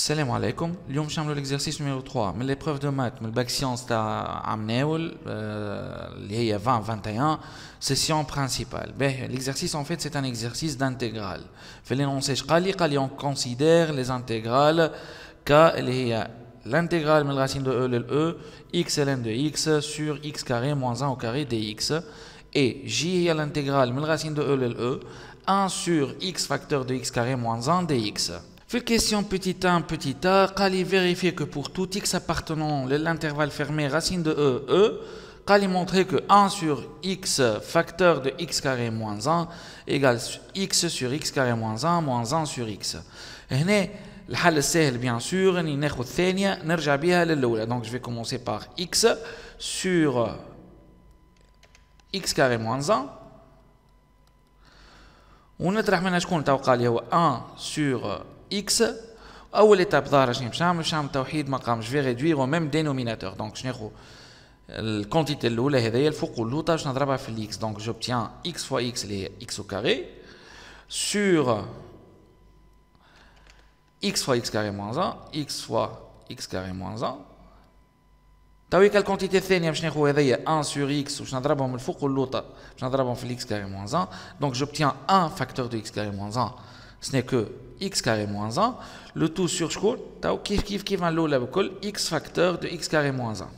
Salam alaikum. اليوم باش نعملوا l'exercice numéro 3 من l'épreuve de maths من الباك سيونس تاع عام ناول اللي هي 2021 session principale. L'exercice en fait c'est un exercice d'intégrale. في l'énoncé قال لي on considère les intégrales اللي هي l'intégrale من racine de e لل e x ln de x sur x carré moins 1 au carré dx et j هي l'intégrale من racine de e لل e 1 sur x facteur de x carré moins 1 dx. Fait question petit 1, petit a, Kali vérifier que pour tout x appartenant à l'intervalle fermé racine de e, Kali montrer que 1 sur x facteur de x carré moins 1 égale x sur x carré moins 1 moins 1 sur x. هنا الحل السهل bien sûr اني ناخذ الثانيه نرجع بها للاولى. Donc je vais commencer par x sur x carré moins 1 ونطرح منها شكون توقع لي هو 1 sur x. اول étape ظاهره شنو باش نعمل توحيد مقام. je vais réduire au même dénominateur. donc je ناخذ الكونتيتي الاولى هذيا الفوق واللوطه باش نضربها في الاكس. donc j'obtiens x fois x اللي هي x au carré sur x fois x carré moins 1 x fois x carré moins 1 تويك الكونتيتي الثانيه باش ناخذ هذيا 1 sur x باش نضربهم الفوق واللوطه باش نضربهم في x carré moins 1. donc j'obtiens 1 facteur de x carré moins 1 ce n'est que x carré moins 1 le tout sur شكون تاو كيف الاولى بكل x facteur de x carré moins 1.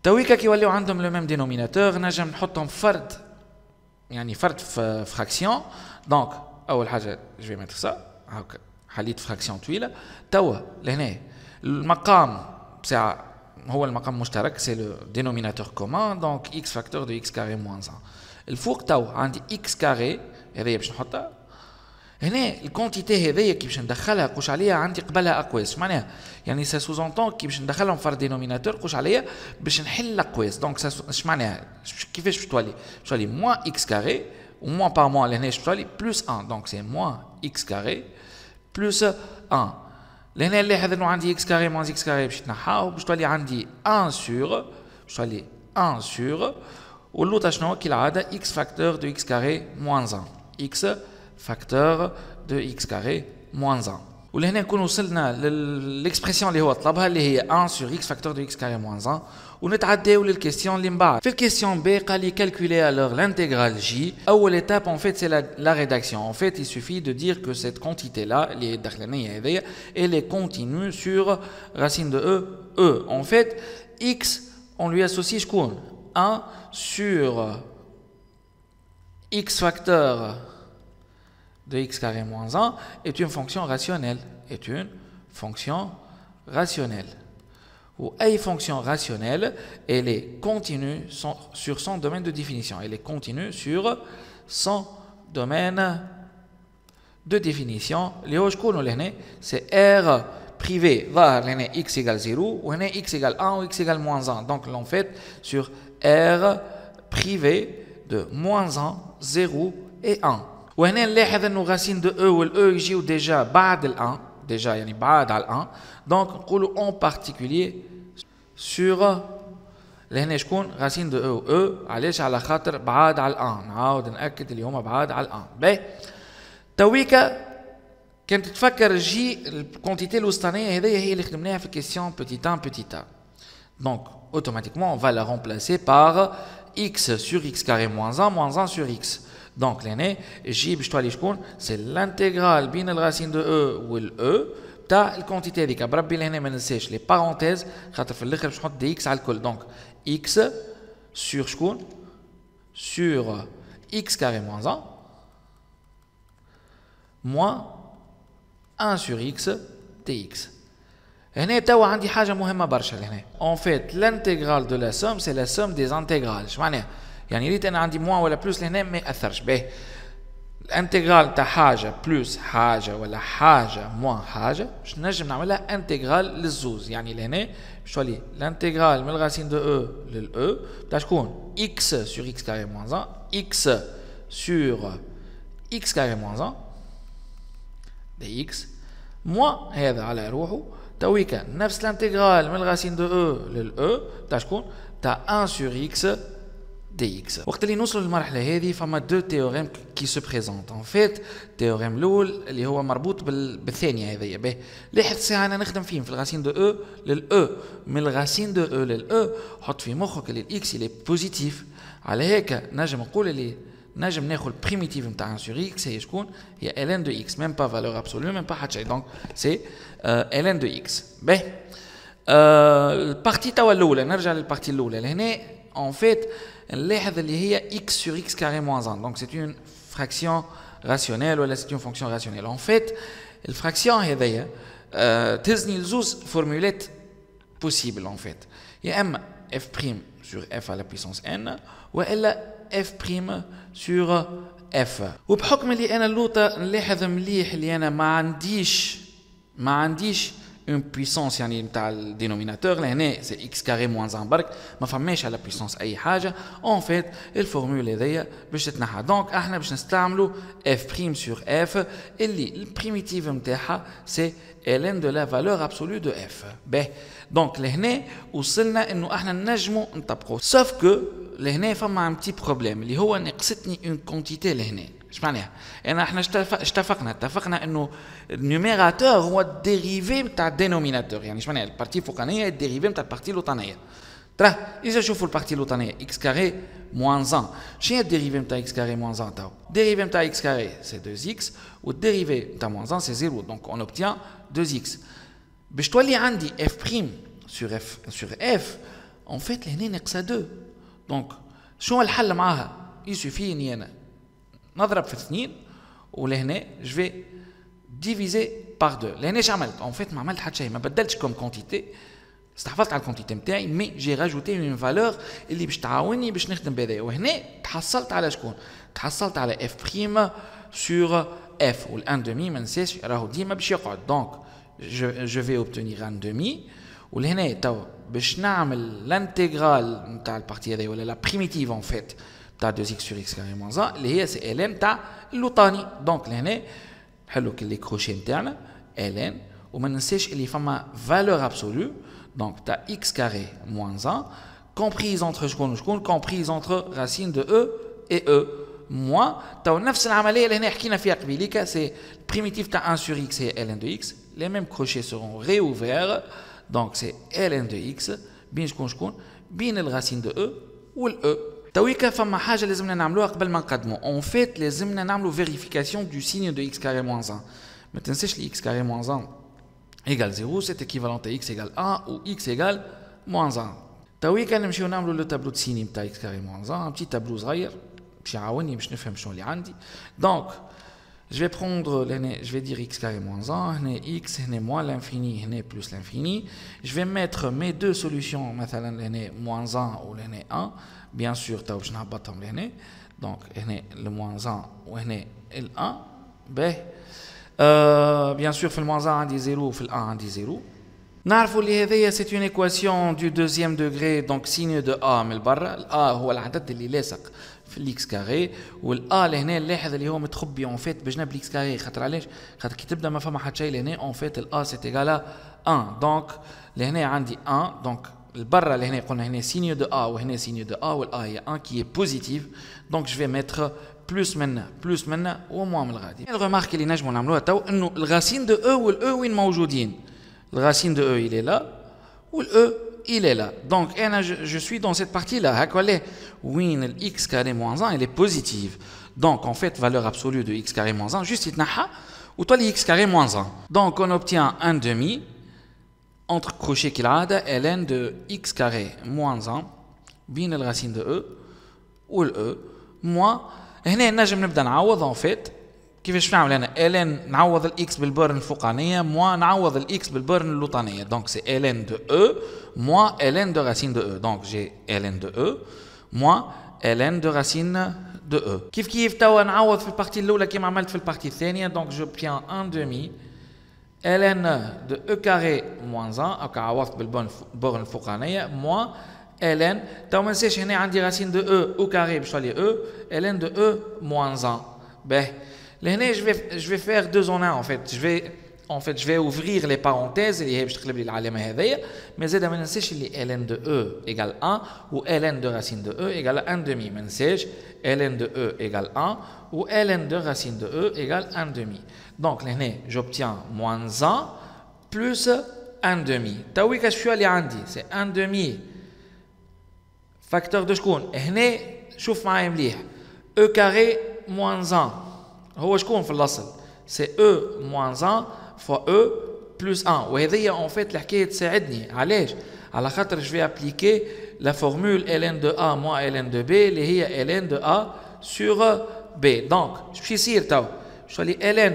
تويكا كي يوليو عندهم لو ميم دينوميناتور نجم نحطهم فرد يعني فرد في فراكسيون. دونك اول حاجه جو في ميتر سا هاكا حليت فراكسيون طويله. توا لهنا المقام بتاع هو المقام مشترك سي لو دينوميناتور كومان. دونك x facteur de x carré moins 1 الفوق تو عندي x carré هذيا باش نحطها هنا. الكونتيتي هذيا كي باش ندخلها قوش عليها عندي قبلها اقواس. معناها يعني سا سوزونتون كي باش ندخلهم في دينوميناتور قوش عليها باش نحل الاقواس. دونك اش معناها كيفاش باش تولي موان x carré وموان بار موان لهنا باش تولي بلس 1. دونك سي موان x carré بلس 1. لهنا نلاحظ انه عندي x carré moins x carré باش يتنحاو باش تولي عندي 1 sur باش تولي 1 sur واللوطه شنو كالعاده x facteur de x carré moins 1 x facteur de x carré moins 1. ولهنا نكون وصلنا للاكسبرسيون اللي هو طلبها اللي هي 1 sur x facteur de x carré moins 1 ونتعداو للكيستيون اللي من بعد. في الكيستيون بي قال لي calculer alors l'intégrale j. اول étape en fait c'est la rédaction. En fait il suffit de dire que cette quantité là اللي داخلانيه هذيا elle est continue sur racine de e. En fait x on lui associe شكون 1 sur x facteur de x carré moins 1 est une fonction rationnelle. Est une fonction rationnelle. Ou une fonction rationnelle, elle est continue sur son domaine de définition. Elle est continue sur son domaine de définition. C'est R privé. X égale 0 ou x égale 1 ou x égale moins 1. Donc l'on fait sur R privé de moins 1, 0 et 1. وهنا نلاحظ انه راسين دو او والاو يجيو ديجا بعد الان ديجا يعني بعد على الان. دونك نقولوا اون بارتيكولير سور لهنا شكون راسين دو او علاش على خاطر بعاد على الان. نعاود ناكد اللي هما بعاد على الان. باهي تويكا كنت تفكر جي الكونتيتي الوسطانيه هذيا هي اللي خدمناها في كيسيون بوتيت ان بوتيت ا. دونك اوتوماتيكمون on va la remplacer par x sur x carré moins 1 moins 1 sur x. Donc l'année j باش تولي شكون سي الانتيغرال بين الراسين دو او والاو تاع الكونتيتي هذيك. بربي لهنا ما ننساش لي بارونتيز خاطر في الاخر باش نحط دي اكس على الكل. دونك x sur شكون sur x carré moins 1 moins 1 sur x dx. هنا توا عندي حاجه مهمه برشا لهنا. en fait l'intégrale de la somme c'est la somme des intégrales. اش معناها يعني ريت انا عندي موان ولا بلوس لهنا ما ياثرش. باهي الانتجرال تاع حاجه بلوس حاجه ولا حاجه موان حاجه باش نجم نعملها انتجرال للزوز. يعني لهنا باش تولي الانتجرال من الراسين دو او للاو تاع شكون x sur x carré moins 1 x sur x carré moins 1 dx موان هذا على روحه تويكا نفس الانتجرال من الراسين دو او للاو تاع شكون تاع 1 sur x dx. وقت اللي نوصلوا للمرحله هذه فما دو تيوريم كي سو بريزونت ان فيت. التيوريم الاول اللي هو مربوط بالثانيه هذيا باهي لاحظ ساعه انا نخدم فيهم في الغاسين دو او للاو من الغاسين دو او للاو حط في مخك اللي الاكس اللي بوزيتيف على هيك نجم نقول اللي نجم ناخذ بريميتيف نتاع 1 سور اكس هي شكون هي ln دو اكس ميم با فالور ابسولو ميم با حتى شيء دونك سي ln دو اكس باهي. البارتي توا الاولى نرجع للبارتي الاولى لهنا en fait نلاحظ اللي هي x sur x carré moins 1 donc c'est une fraction rationnelle ولا c'est une fonction rationnelle en fait الفراكسيون هذيا تهزني لزوز فورمولات possible en fait يا اما f' sur f à la puissance n والا f' sur f. وبحكم اللي انا اللوطه نلاحظ مليح اللي انا ما عنديش une puissance يعني نتاع الدينوميناتور لهنا سي x carré moins 1 برك ما فماش على puissance اي حاجه en fait الفورمول هذيا باش تتنحى دونك احنا باش نستعملوا f' sur f اللي البريميتيف نتاعها سي ln de la valeur absolue de f. باهي دونك لهنا وصلنا انه احنا نجموا نطبقوا سوف كو لهنا فما ان بتي بروبليم اللي هو نقصتني اون كونتيتي لهنا. اش معناها؟ يعني احنا اتفقنا انه النيوميراتور هو الديريفي نتاع الدينوميناتور يعني اش معناها البارتي الفوقانيه الديريفي نتاع البارتي اللوطانيه. ترى اذا شوفوا البارتي اللوطانيه اكس كاري موان 1 شنو هي الديريفي نتاع اكس كاري موان 1 تاو؟ الديريفي نتاع اكس كاري سي 2 اكس والديريفي نتاع موان 1 سي 0 دونك اون اوبتيان 2 اكس. باش تولي عندي اف بريم سور اف اون فيت لهنا ناقصه 2 دونك شنو الحل معاها؟ يسوفي اني انا نضرب في 2 ولهنا جو في ديفيزي بار 2. لهنا اش عملت؟ اون فيت ما عملت حتى شيء ما بدلتش كوم كونتيتي استحفظت على الكونتيتي نتاعي مي جي راجوتي اون فالور اللي باش تعاوني باش نخدم بهذايا وهنا تحصلت على شكون؟ تحصلت على اف بريم سور اف والان دومي ما ننساش راهو ديما باش يقعد دونك جو في اوبتونيغ ان دومي ولهنا تو باش نعمل لانتيغرال نتاع البارتي هذايا ولا لا بريميتيف اون فيت تاع 2 اكس سور اكس كاري موان 1 اللي هي سي ال تاع اللوطاني دونك لهنا نحلو كل لي كروشي نتاعنا ال وما ننساش اللي فما فالور ابسولو دونك تاع اكس كاري موان 1 كومبريز انتر شكون وشكون كومبريز انتر راسين دو او اي او موان تو نفس العمليه اللي هنا حكينا فيها قبيليكا سي بريميتيف تاع 1 سور اكس هي ال دو اكس لي ميم كروشي سيرون ريوفير دونك سي ال دو اكس بين شكون بين الراسين دو او والاو. تويكا فما حاجه لازمنا نعملوها قبل ما نقدموا اون فيت لازمنا نعملوا فيريفيكاسيون دو سيgne دو اكس كاري موان 1 ما تنساش لي اكس كاري موان 1 ايغال 0 سي ايكيفالون تاع اكس ايغال 1 و اكس ايغال موان 1. تويكا نمشيو نعملوا لو تابلو دو سيني نتاع اكس كاري موان 1 بتي تابلو صغير باش يعاوني باش نفهم شنو اللي عندي دونك je vais prendre je vais dire x carré moins 1 هنا x هنا moins l'infini هنا plus l'infini je vais mettre mes deux solutions مثلا هنا moins 1 و هنا 1 bien sûr تو باش نهبطهم لهنا دونك هنا le moins 1 وهنا ال 1 باهي bien sûr في ال moins 1 عندي 0 وفي ال 1 عندي 0 نعرفوا اللي هذيا c'est une équation du deuxième degré donc signe de a من برا ال a هو العدد اللي لاصق في الاكس كاري والا لهنا نلاحظ اللي هو متخبي اون فيت بجنب الاكس كاري خاطر علاش خاطر كي تبدا ما فما حتى شيء لهنا اون فيت الا سي ايغال 1 دونك لهنا عندي 1 دونك البرا لهنا قلنا هنا سينيو دو ا وهنا سينيو دو ا والا هي 1 كي بوزيتيف دونك جو في ميتر بلوس منا وموا من الغادي. الريمارك اللي نجموا نعملوها تو انه الغاسين دو او والاو وين موجودين؟ الغاسين دو او il est là والاو il est là. Donc, je suis dans cette partie-là. Oui, x carré moins 1, elle est positive. Donc, en fait, valeur absolue de x carré moins 1, juste itnaha, ou toi, x carré moins 1. Donc, on obtient un demi entre crochet qu'il a, ln de x carré moins 1, bien la racine de e, ou le e, moins, هنا نجم نبدا نعوض en fait. كيفاش نعمل انا ln نعوض الاكس بالبرن الفوقانيه موا نعوض الاكس بالبرن اللوطانيه دونك سي ln دو او موا ln دو راسين دو او دونك جي ln دو او موا ln دو راسين دو او كيف توا نعوض في البارتي الاولى كيما عملت في البارتي الثانيه دونك جو بيان ان دومي ln دو او كاري موان 1 هكا عوضت بالبرن الفوقانيه موا ln تو ما ننساش هنا عندي راسين دو او كاري باش تولي او ln دو او موان 1 باهي. Là, je vais faire 2 en 1 en fait. Je vais en fait je vais ouvrir les parenthèses اللي هي باش تقلب لي العلامه هذيا mais زاد ما ننساش اللي ln de e égale 1 ou ln de racine de e égale 1 demi ما ننساش ln de e égale 1 ou ln de racine de e égale 1 demi donc لهنا j'obtiens moins 1 plus 1 demi تويك شو اللي عندي c'est 1 demi facteur de شكون هنا شوف معايا مليح e carré moins 1 هو شكون في الاصل c'est e moins 1 fois e plus 1 وهذه en fait الحكايه تساعدني علاش على خاطر je vais appliquer la formule ln de a moins ln de b اللي هي ln de a sur b donc باش يصير تو باش تولي ln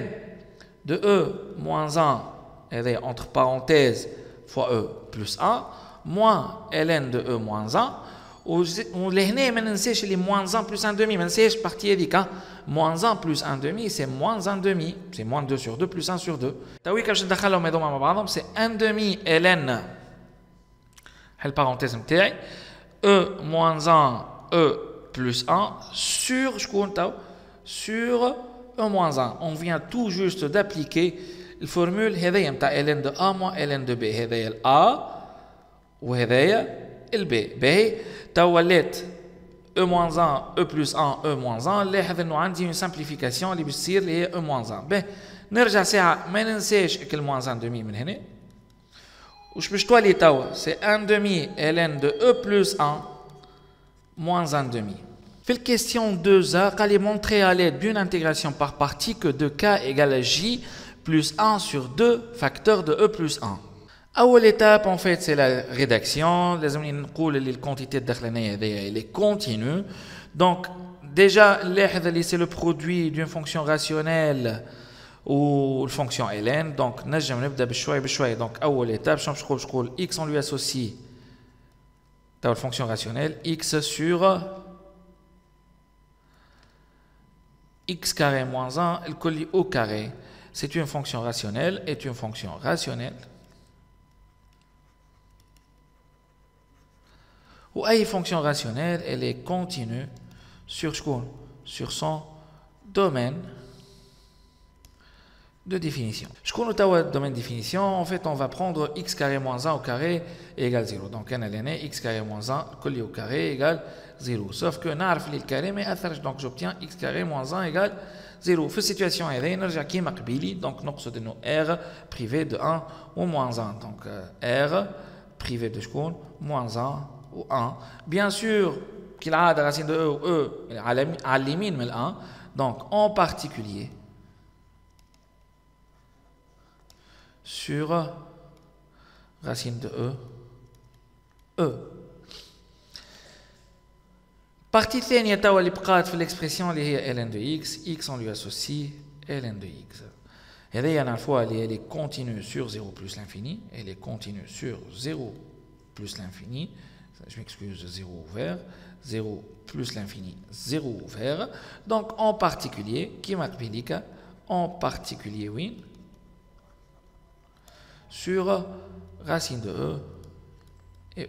de e moins 1 هذه entre parenthèses fois e plus 1 moins ln de e moins 1 ولهنا ما ننساش اللي moins 1 plus 1 demi ما ننساش البارتي هذيك moins 1 plus 1 demi c'est moins 1 demi c'est moins 2 sur 2 plus 1 sur 2 تويك باش ندخلهم هذوما مع بعضهم c'est 1 demi ln حل parenthèse نتاعي e moins 1 e plus 1 sur شكون تو sur e moins 1 on vient tout juste d'appliquer الفورمول هذيا نتاع ln de a moins ln de b هذايا ال a وهذايا ال b باهي تو ولات e moins 1 e plus 1 e moins 1 لاحظ انه عندي une simplification اللي باش تصير اللي هي e moins 1 باهي نرجع ساعه ما ننساش كل moins 1 demi من هنا وش باش تولي توا سي 1 demi ln de e plus 1 moins 1 demi في الكيستيون 2a قال لي montrer à l'aide d'une intégration par partie que 2k égale j plus 1 sur 2 facteur de e plus 1 أول étape en fait c'est la rédaction لازمني نقول اللي الكونتيتي الداخلانية هذيا elle est continue donc déjà لاحظ اللي c'est le produit d'une fonction rationnelle ou la fonction ln donc نجم نبدا بشوي بشوي donc أول étape شنو باش نقول x on lui associe تاع la fonction rationnelle x sur x carré moins 1 الكل au carré c'est une fonction rationnelle est une fonction rationnelle ou une fonction rationnelle, elle est continue sur son domaine de définition. Je connais le domaine de définition. En fait, on va prendre x carré moins 1 au carré égale 0. Donc, on a x carré moins 1 collé au carré égale 0. Sauf que on le carré, mais donc j'obtiens x carré moins 1 égale 0. Dans cette situation, donc nous r privé de 1 ou moins 1. Donc, r privé de moins 1 ou 1. Bien sûr, qu'il a la racine de e ou e à l'émine mais 1. Donc, en particulier, sur racine de e, e. Partie ثانية توا اللي بقات في l'expression اللي هي ln de x, x on lui associe ln de x. هذه نعرفوها اللي elle est continue sur 0 plus l'infini, elle est continue sur 0 plus l'infini. Je m'excuse, 0 ouvert, 0 plus l'infini, 0 ouvert. Donc, en particulier, qui m'applique en particulier, oui, sur racine de e et e.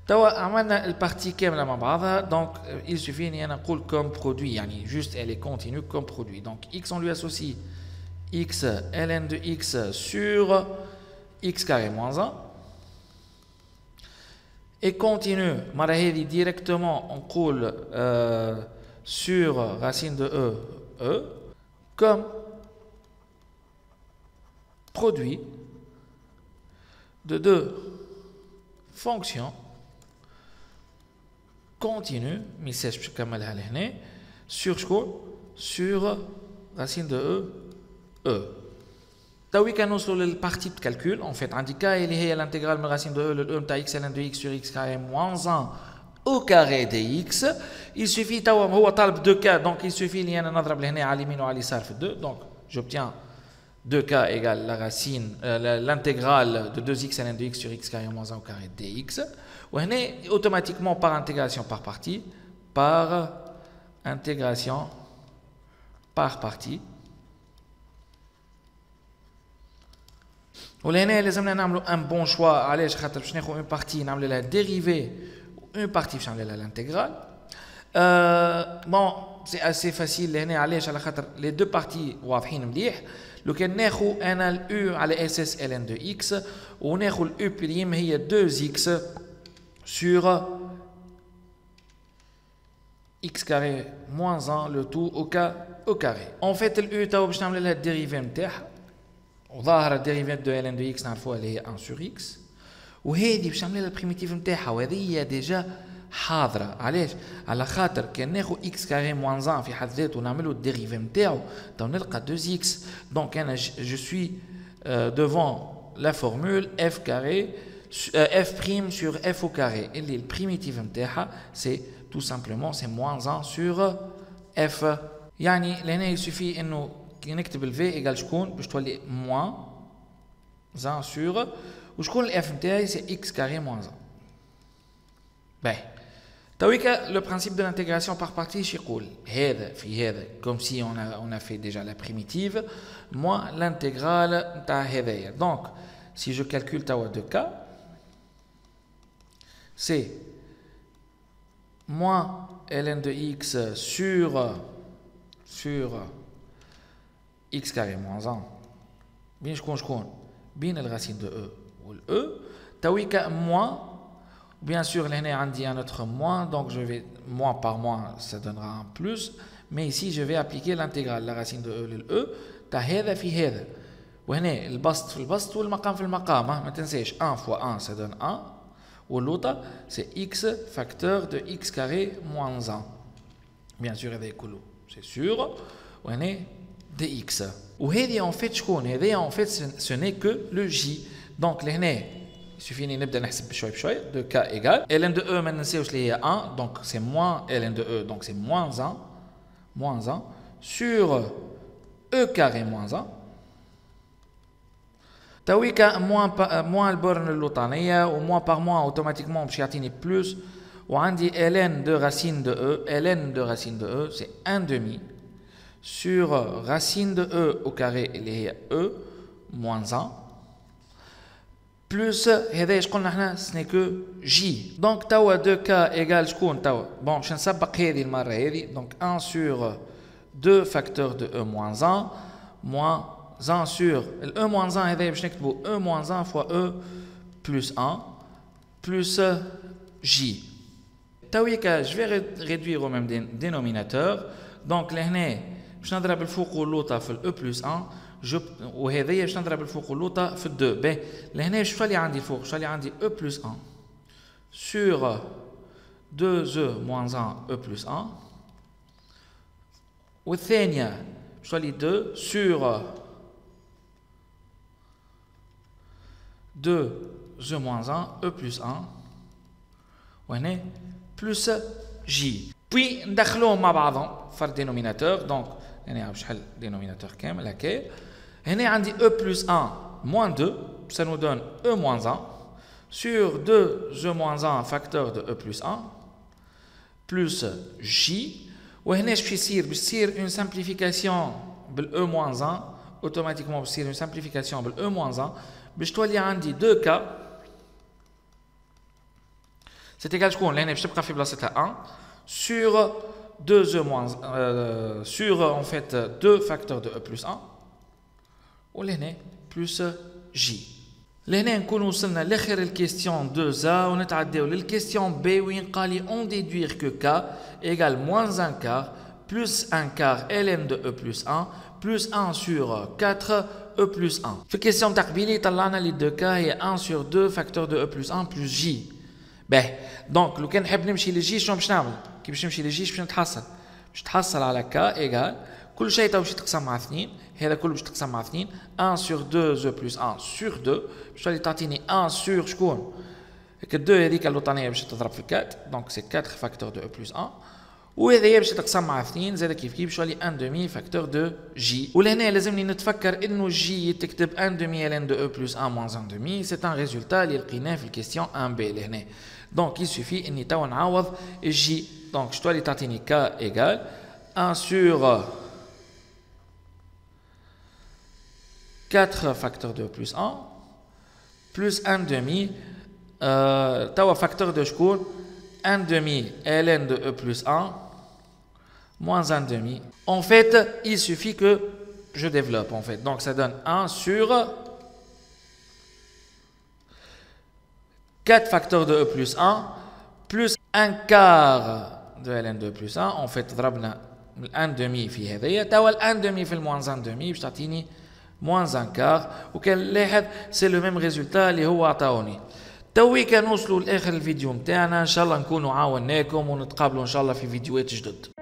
Donc, la partie qui est donc il suffit de comme produit, yani juste elle est continue comme produit. Donc, x on lui associe x ln de x sur x carré moins 1. Et continue, directement, on coule sur racine de e, comme produit de deux fonctions continues, sur racine de e. Tawi كان نوصلوا للبارتي de calcul en fait indica اللي هي l'intégrale de racine de e le e تاع x ln de x sur x carré moins 1 au carré dx il suffit توا هو طالب 2k donc il suffit اللي انا نضرب لهنا على اليمين وعلى اليسار في 2 donc j'obtiens 2k égale la racine l'intégrale de 2x ln de x sur x carré moins 1 au carré dx وهنا automatiquement par intégration par partie par intégration par partie. ولهنا لازمنا نعملوا ان بون شوا علاش خاطر باش ناخذ اون بارتي نعمل لها ديريفي اون بارتي باش نعمل لها الانتجرال بون c'est assez facile هنا علاش على خاطر les deux parties واضحين مليح. لو كان ناخذ انا الاو على اس اس ال ان دو اكس وناخذ الاو بريم هي 2 اكس sur x carré moins 1 le tout au carré. En fait الاو تو باش نعمل لها الديريفي نتاعها وظاهره الديريفي دو ال ان دو اكس نعرفوها اللي هي 1 sur x وهذه باش نعمل لها البريميتيف نتاعها وهذه هي ديجا حاضره. علاش؟ على خاطر كان ناخذ x carré moins 1 في حد ذاته ونعملوا الديريفي نتاعو تو نلقى 2x. دونك انا je suis devant la formule f carré f prime sur f au carré اللي البريميتيف نتاعها c'est tout simplement c'est moins 1 sur f. يعني لهنا يسوفي انه كي نكتب ال v ايجال شكون باش تولي moins 1 sur وشكون الاف نتاعي سي x carré moins 1. باهي تويكا لو برانسيب دو لانتيغراسيون بار بارتي شي يقول هذا في هذا كوم سي اون ا في ديجا لا بريميتيف موا لانتيغرال نتاع هذايا. دونك سي جو كالكول توا دو كا سي moins ln de x sur x carré moins 1 بين شكون بين الرacine de e والe تويكا moins bien sûr لهنا عندي un autre moins donc je vais moins par moins ça donnera un plus mais ici je vais appliquer l'intégrale la racine de e للe تاع هذا في هذا وهنا البسط في البسط والمقام في المقام ما تنساش 1 fois 1 ça donne 1 واللوطه c'est x facteur de x carré moins 1 bien sûr هذا كله c'est sûr وهنا dx وهذه en fait شكون هذه en fait ce n'est que le j. donc لهنا il suffit نبدا نحسب بشوي بشوي de k égale ln de e ما ننساوش اللي هي 1 donc c'est moins ln de e donc c'est moins 1 sur e carré moins 1 تويكا moins البورن اللوطانيه و moins par moins automatiquement باش يعطيني plus وعندي ln de racine de e ln de racine de e c'est 1 demi sur racine de e au carré اللي هي e moins 1 plus هذا ايش قلنا احنا سني كو جي. دونك توا 2 k égale شكون توا بون باش نسبق هذه المره هذه دونك 1 sur 2 facteur de e moins 1 moins 1 sur e moins 1 هذا باش نكتبوا e moins 1 fois e plus 1 plus j. تويكا je vais réduire au même dénominateur دونك لهنا باش نضرب الفوق واللوطه في ال e plus 1 وهذه باش نضرب الفوق واللوطه في 2 باهي لهنا شو اللي عندي فوق شو اللي عندي e plus 1 sur 2e moins 1 e plus 1 والثانيه شو اللي 2 sur 2e moins 1 e plus 1 وهنا plus j. puis ندخلوهم مع بعضهم في الدينوميناتور دونك هنا باش نحل دينوميناتور كامل هكا هنا عندي e plus 1 moins 2 ça nous donne e moins 1 sur 2e moins 1 facteur de e plus 1 plus j وهنا باش يصير une simplification بال e moins 1 automatiquement باش يصير une simplification بال e moins 1 باش تولي عندي 2k c'est égal شكون لهنا باش تبقى في بلاصتها 1 sur 2e moins sur en fait 2 facteurs de e plus 1 ولهنا plus j. لهنا نكون وصلنا لاخر الكيستيون 2a ونتعداو للكيستيون b وين قال لي on déduire que k égale moins 1 quart plus 1 quart ln de e plus 1 plus 1 sur 4 e plus 1. في الكيستيون تاع قبيله طلعنا لي 2k هي 1 sur 2 facteur de e plus 1 plus j. باهي دونك لو كان نحب نمشي للجي شنو باش نعمل كي باش نمشي للجي باش نتحصل باش تحصل على k ايغال كل شيء تو باش يتقسم مع 2 هذا كله باش يتقسم مع 2 1 sur 2 e plus 1 sur 2 باش تولي تعطيني 1 sur شكون هيك 2 هذيك اللوطانيه باش تضرب في 4 دونك سي 4 فاكتور دو e plus 1 وهذا باش تقسم مع 2 زاد كيف باش تولي 1 demi فاكتور دو j. ولهنا لازمني نتفكر انه جي تكتب 1 demi ln de e plus 1 moins 1 demi c'est un résultat اللي لقيناه في الكيستيون 1b لهنا. دونك il suffit اني تو نعوض الجي دونك تولي تعطيني k égale 1 sur 4 facteurs de e plus 1 plus 1 demi توا facteur de شكون 1 demi ln de e plus 1 moins 1 demi. En fait, il suffit que je développe, en fait. Donc, ça donne 1 sur 4 facteurs de E plus 1, plus 1 quart de ln2 plus 1. En fait, ضربنا 1 demi في هذايا. توا 1 demi في moins 1 demi باش تعطيني moins 1 quart. وكان لاحظ سي لو ميم ريزولتا اللي هو عطاوني. تويكا نوصلوا لاخر الفيديو نتاعنا، ان شاء الله نكونوا عاوناكم ونتقابلوا ان شاء الله في فيديوهات جدد.